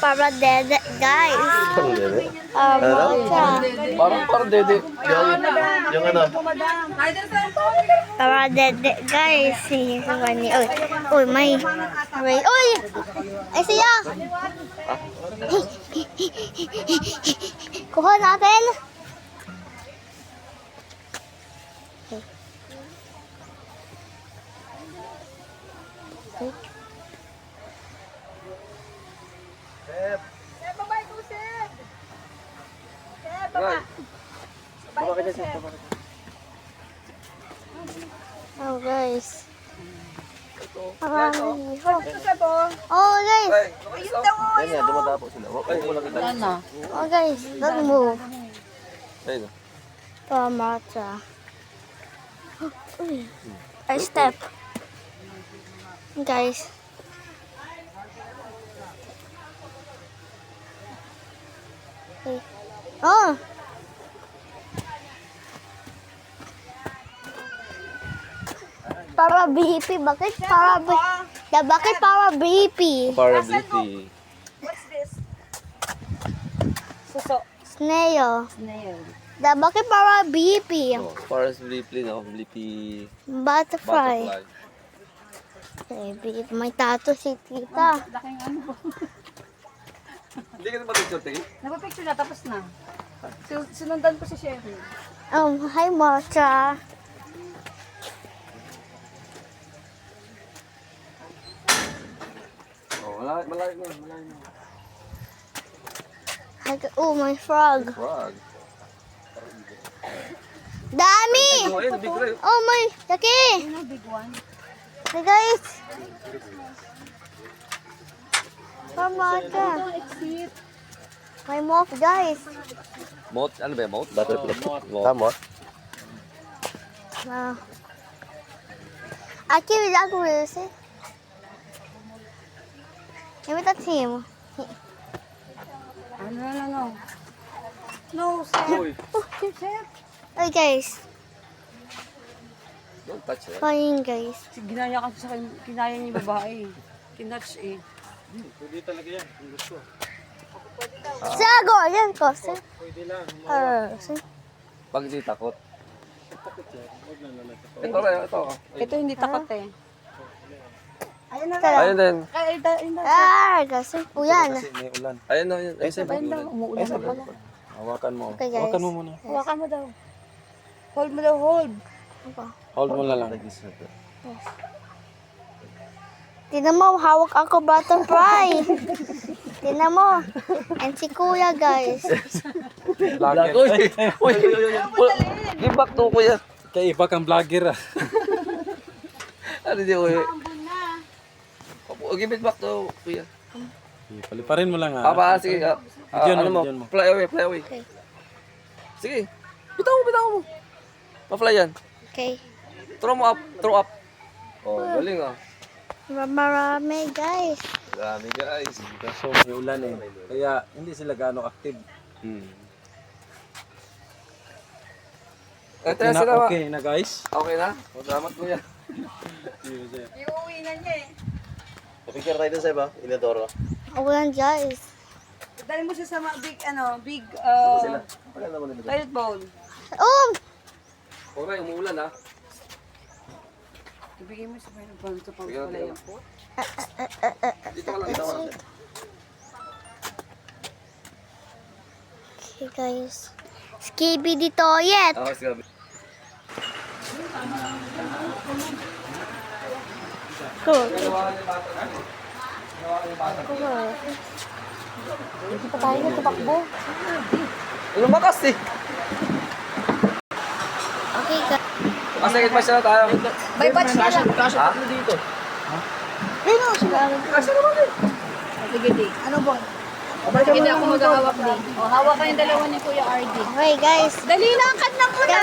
para dede, guys. Parang dede? Matcha. Parang dede. Yung ano? Para dede, guys. Uy, uy, may. Uy! Ay, siya! Kuha natin. Oh, guys. Marami. Oh, guys. Yan yan, dumadapo sila. Ay, wala kita. Oh, guys. Don't move. Ayun. Matcha. I step. Guys. Okay. Oh. Para BP. Bakit para BP? Bakit para BP? Parability. Snail. Bakit para BP? Oh, parability, no? Blippi. Butterfly. Butterfly. BP. May tato si tita. Hindi ka na mag-picture, Tay? Nagpa-picture na, tapos na. Sinundan ko si Sherry. Hi, Matcha. Oh, malayo na. Oh, my frog. Frog. Dami! Oh, ayun, big ray. Oh, my laki! Ano, big one? Hey, guys! Matcha. Exit. May moth, guys. Moth, ano ba yung moth? Butterfly. Moth. Aquí we like this. Give me that team. No. No, Seth. Seth. Hey, guys. Don't touch it. Flying, guys. Ginaya kasi sa kanya, kinaya niya yung babae. Kinatch eh. Pwede talaga yan, kung gusto. Sago! Yan ko. Pwede lang. Ito. Pag di takot. Ito rin, ito. Ito hindi takot eh. Ayun din. Kasi po yan. Kasi may ulan. Ayun na, yun. Ayun, Ayun daw, umuulan na pala. Hawakan mo. Okay, guys. Hawakan mo muna. Hawakan mo daw. Hold mo daw, hold. Hold mo na lang. Tingnan mo, hawak ako butterfly. Tingnan mo. And si kuya, guys. Uy! Uy! Give back to kuya. Kaya iba kang vlogger ah. Ano di kuya? Give it back to kuya. Paliparin mo lang ah. Sige. Bigyan Ano mo? bigyan mo. Fly away, fly away. Okay. Sige. Bitaw mo. Pa-fly yan. Okay. Throw up. Oh, galing ah. Marami, guys. Dami guys. Kaso may ulan eh. Kaya hindi sila gaano active. Ito Okay na sila. okay na guys. Okay na? Salamat kuya. Iuwi na niya eh. Picture tayo dun sa iba. Inadoro. Ulan, guys. Dali mo siya sa big Wala naman nila. toilet bowl. Oh! Okay, umuulan ha. Ibigay mo sa pang sa Sige, pangkulay sige. po. Dito ka lang, dito ka lang. Okay, guys. Skibidi Toilet. Okay, sige. Cool. Hindi pa tayo tumakbo. Lumakas eh. Okay, guys. Second match na tayo. By batch na lang. Ha? Kasi naman eh. Sige, di. Ano ba? Hindi ako maghahawak din. O, hawak kayong dalawa ni Kuya RD. Okay, guys. Dali lang, kat lang muna.